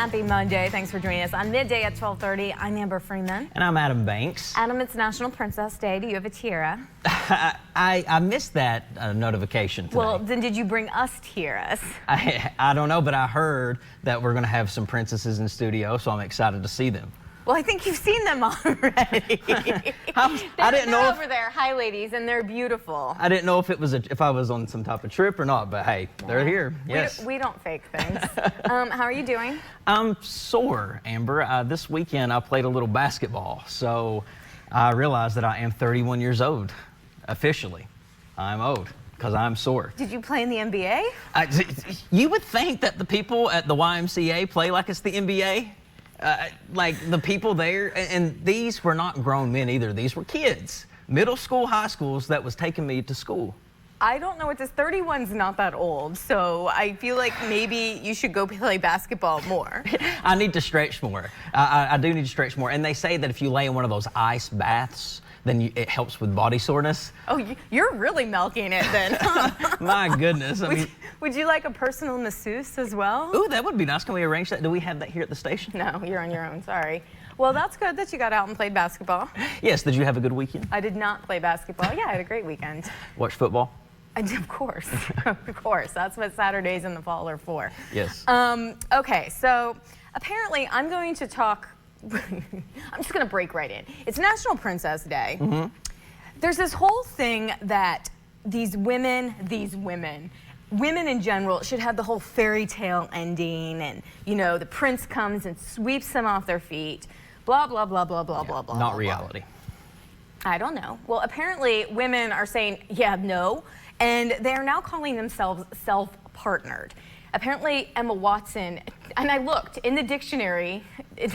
Happy Monday. Thanks for joining us on Midday at 12:30. I'm Amber Freeman. And I'm Adam Banks. Adam, it's National Princess Day. Do you have a tiara? I missed that notification today. Well, then did you bring us tiaras? I don't know, but I heard that we're going to have some princesses in studio, so I'm excited to see them. Well, I think you've seen them already. I didn't know over there. Hi, ladies, and they're beautiful. I didn't know if I was on some type of trip or not, but hey, they're here. Yes. We don't fake things. How are you doing? I'm sore, Amber. This weekend I played a little basketball, so I realized that I am 31 years old. Officially, I'm old because I'm sore. Did you play in the NBA? You would think that the people at the YMCA play like it's the NBA. Like the people there, and these were not grown men either. These were kids, middle school, high schools that was taking me to school. I don't know what this 31's not that old, so I feel like maybe you should go play basketball more. I need to stretch more. I do need to stretch more. And they say that if you lay in one of those ice baths, then it helps with body soreness. Oh, you're really milking it then. My goodness. Would you like a personal masseuse as well? Ooh, that would be nice. Can we arrange that? Do we have that here at the station? No, you're on your own. Sorry. Well, that's good that you got out and played basketball. Yes. Did you have a good weekend? I did not play basketball. Yeah, I had a great weekend. Watch football? Of course. Of course. That's what Saturdays in the fall are for. Yes. Okay, so apparently I'm going to talk. I'm just going to break right in. It's National Princess Day. Mm-hmm. There's this whole thing that women in general should have the whole fairy tale ending, and you know, the prince comes and sweeps them off their feet, blah blah blah blah blah blah blah. Not reality. I don't know. Well, apparently women are saying, yeah, no, and they are now calling themselves self-partnered. Apparently, Emma Watson, and I looked in the dictionary,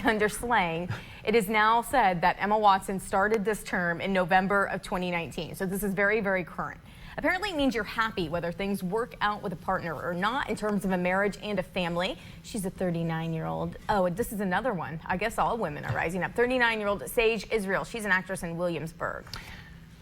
under slang, it is now said that Emma Watson started this term in November of 2019. So this is very, very current. Apparently it means you're happy whether things work out with a partner or not in terms of a marriage and a family. She's a 39-year-old. Oh, this is another one. I guess all women are rising up. 39-year-old Sage Israel. She's an actress in Williamsburg.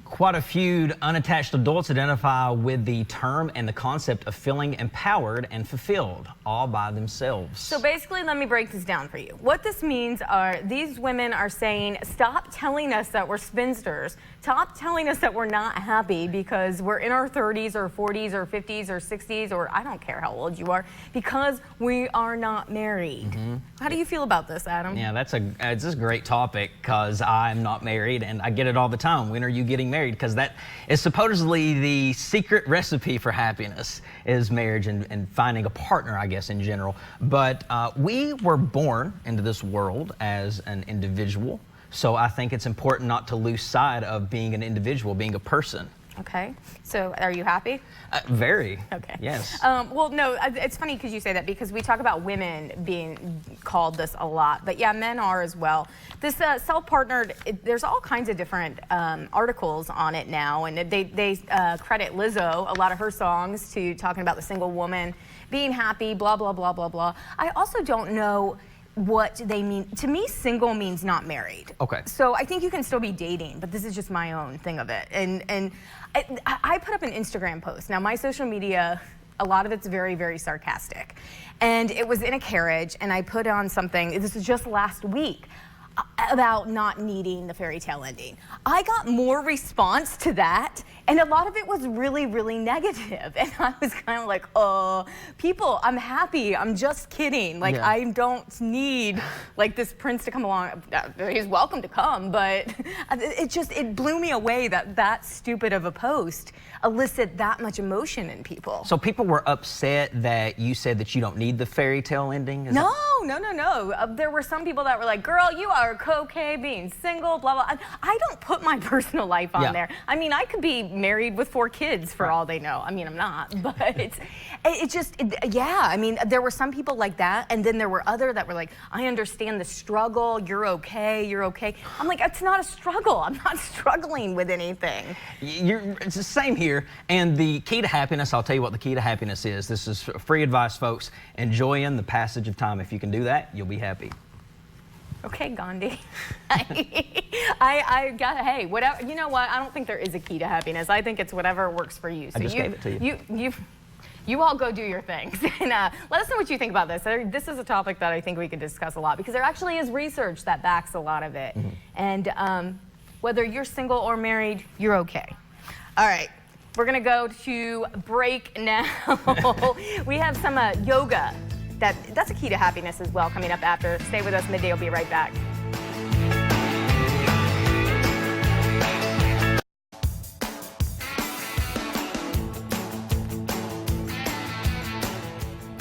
Quite a few unattached adults identify with the term and the concept of feeling empowered and fulfilled all by themselves. So basically, let me break this down for you. What this means are these women are saying, stop telling us that we're spinsters. Stop telling us that we're not happy because we're in our 30s or 40s or 50s or 60s, or I don't care how old you are, because we are not married. Mm-hmm. How do you feel about this, Adam? Yeah, it's a great topic because I'm not married and I get it all the time. When are you getting married? Because that is supposedly the secret recipe for happiness is marriage and finding a partner, I guess, in general. But we were born into this world as an individual. So I think it's important not to lose sight of being an individual, being a person. Okay. So are you happy? Very. Okay. Yes. Well, no, it's funny because you say that because we talk about women being called this a lot, but yeah, men are as well. This self-partnered, there's all kinds of different articles on it now, and they credit Lizzo, a lot of her songs, to talking about the single woman being happy, blah, blah, blah, blah, blah. I also don't know what they mean. To me, single means not married. Okay. So I think you can still be dating, but this is just my own thing of it. And I put up an Instagram post. Now, my social media, a lot of it's very, very sarcastic. And it was in a carriage, and I put on something, this was just last week, about not needing the fairy tale ending. I got more response to that, and a lot of it was really, really negative. And I was kind of like, oh, people, I'm happy. I'm just kidding. Like, yeah. I don't need like this prince to come along. He's welcome to come, but it blew me away that stupid of a post elicit that much emotion in people. So people were upset that you said that you don't need the fairy tale ending? No. There were some people that were like, girl, you are coquet being single, blah, blah. I don't put my personal life on there. I mean, I could be married with 4 kids for all they know. I mean, I'm not, but yeah, I mean, there were some people like that, and then there were other that were like, I understand the struggle, you're okay. I'm like, it's not a struggle. I'm not struggling with anything. It's the same here, and the key to happiness, I'll tell you what the key to happiness is. This is free advice, folks. Enjoying the passage of time. If you can do that, you'll be happy. Okay, Gandhi. I got, hey, whatever, you know what? I don't think there is a key to happiness. I think it's whatever works for you. So I just gave it to you. You all go do your things. And let us know what you think about this. This is a topic that I think we could discuss a lot because there actually is research that backs a lot of it. And whether you're single or married, you're okay. All right. We're going to go to break now. We have some yoga. That's a key to happiness as well coming up after. Stay with us. Midday will be right back.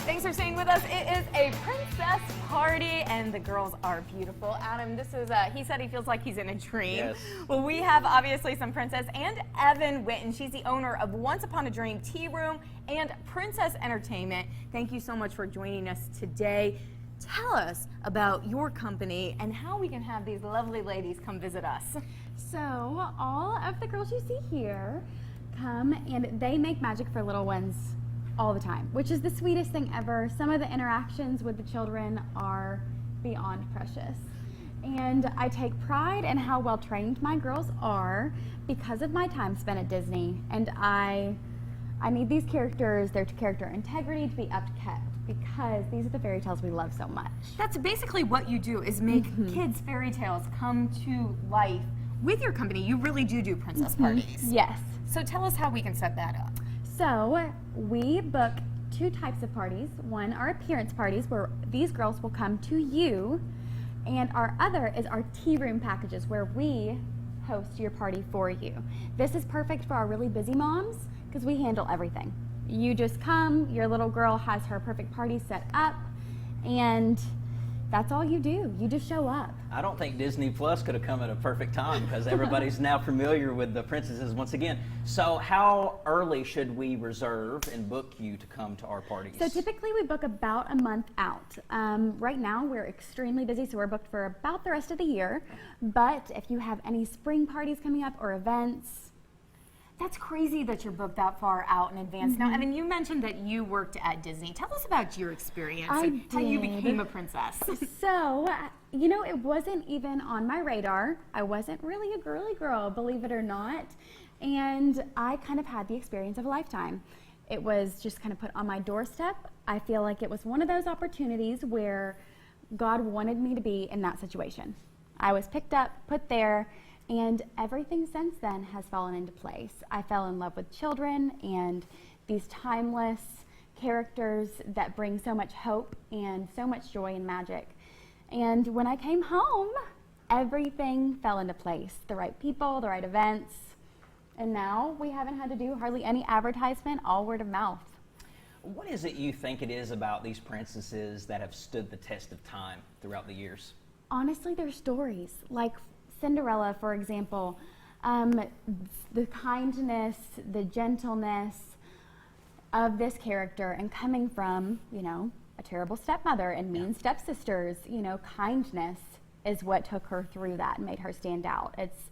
Thanks for staying with us. It is a princess party, and the girls are beautiful. Adam, this is, he said he feels like he's in a dream. Yes. Well, we have obviously some princess and Evan Witten. She's the owner of Once Upon a Dream Tea Room and Princess Entertainment. Thank you so much for joining us today. Tell us about your company and how we can have these lovely ladies come visit us. So all of the girls you see here come and they make magic for little ones all the time, which is the sweetest thing ever. Some of the interactions with the children are beyond precious. And I take pride in how well trained my girls are because of my time spent at Disney. And I need these characters, their character integrity to be upkept because these are the fairy tales we love so much. That's basically what you do, is make kids' fairy tales come to life. With your company, you really do princess parties. Yes. So tell us how we can set that up. So we book two types of parties. One are appearance parties where these girls will come to you, and our other is our tea room packages where we host your party for you. This is perfect for our really busy moms because we handle everything. You just come, your little girl has her perfect party set up, and that's all you do. You just show up. I don't think Disney Plus could have come at a perfect time because everybody's now familiar with the princesses once again. So how early should we reserve and book you to come to our parties? So typically we book about a month out. Right now we're extremely busy, so we're booked for about the rest of the year. But if you have any spring parties coming up or events, That's crazy that you're booked that far out in advance. Now, Evan, you mentioned that you worked at Disney. Tell us about your experience and how you became a princess. So, you know, it wasn't even on my radar. I wasn't really a girly girl, believe it or not. And I kind of had the experience of a lifetime. It was just kind of put on my doorstep. I feel like it was one of those opportunities where God wanted me to be in that situation. I was picked up, put there, and everything since then has fallen into place. I fell in love with children and these timeless characters that bring so much hope and so much joy and magic. And when I came home, everything fell into place. The right people, the right events, and now we haven't had to do hardly any advertisement, all word of mouth. What is it you think it is about these princesses that have stood the test of time throughout the years? Honestly, they're stories. Like Cinderella, for example, the kindness, the gentleness of this character, and coming from, you know, a terrible stepmother and mean stepsisters, you know, kindness is what took her through that and made her stand out. It's,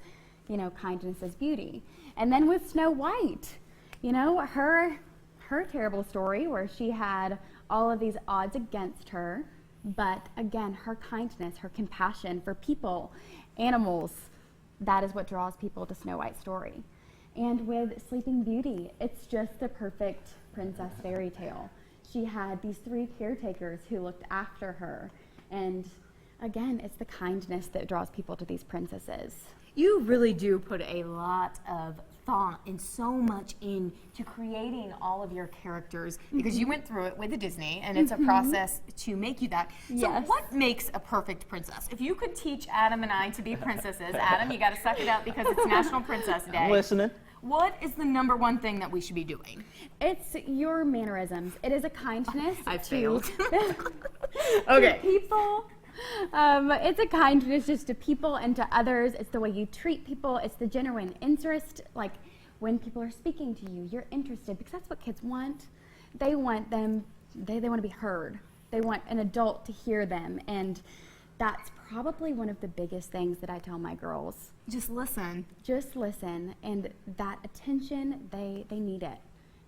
you know, kindness is beauty. And then with Snow White, you know, her terrible story where she had all of these odds against her, but again, her kindness, her compassion for people, animals, that is what draws people to Snow White's story. And with Sleeping Beauty, it's just the perfect princess fairy tale. She had these 3 caretakers who looked after her. And again, it's the kindness that draws people to these princesses. You really do put a lot of thought and so much into creating all of your characters because you went through it with the Disney and it's a process to make you that. So Yes. what makes a perfect princess? If you could teach Adam and I to be princesses, Adam, you got to suck it up because it's National Princess Day. I'm listening. What is the #1 thing that we should be doing? It's your mannerisms. It is a kindness I to failed. to people. It's a kindness just to people and to others. It's the way you treat people. It's the genuine interest. Like when people are speaking to you, you're interested because that's what kids want. They want they want to be heard. They want an adult to hear them. And that's probably one of the biggest things that I tell my girls. Just listen. Just listen. And that attention, they need it.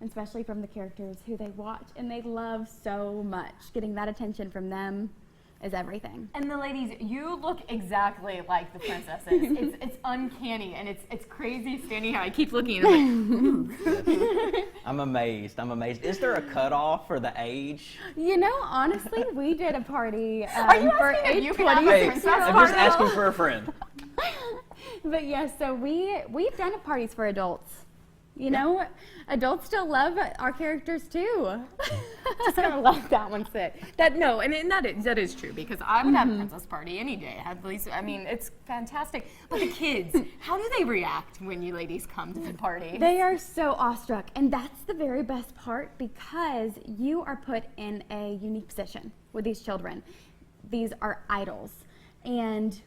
Especially from the characters who they watch and they love so much. Getting that attention from them, is everything. And the ladies, you look exactly like the princesses. It's uncanny, and it's crazy standing here. I keep looking and I'm like, I'm amazed. I'm amazed. Is there a cutoff for the age? You know, honestly, we did a party Are you for asking if you age can have a 20. princess I'm party? just asking for a friend. But yes, so we've done parties for adults. You know, adults still love our characters too. Just gonna let that one sit. That is true, because I would have a princess party any day. At least, I mean, it's fantastic. But the kids, how do they react when you ladies come to the party? They are so awestruck, and that's the very best part, because you are put in a unique position with these children. These are idols, and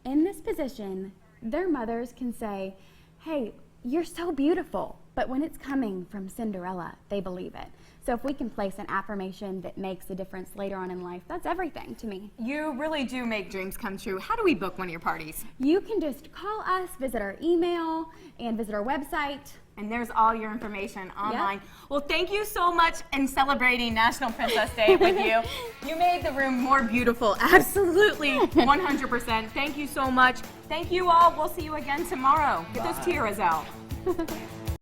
in this position, their mothers can say, hey, you're so beautiful. But when it's coming from Cinderella, they believe it. So if we can place an affirmation that makes a difference later on in life, that's everything to me. You really do make dreams come true. How do we book one of your parties? You can just call us, visit our email, and visit our website. And there's all your information online. Yep. Well, thank you so much in celebrating National Princess Day with you. You made the room more beautiful. Absolutely, 100%. Thank you so much. Thank you all. We'll see you again tomorrow. Get those tiaras out.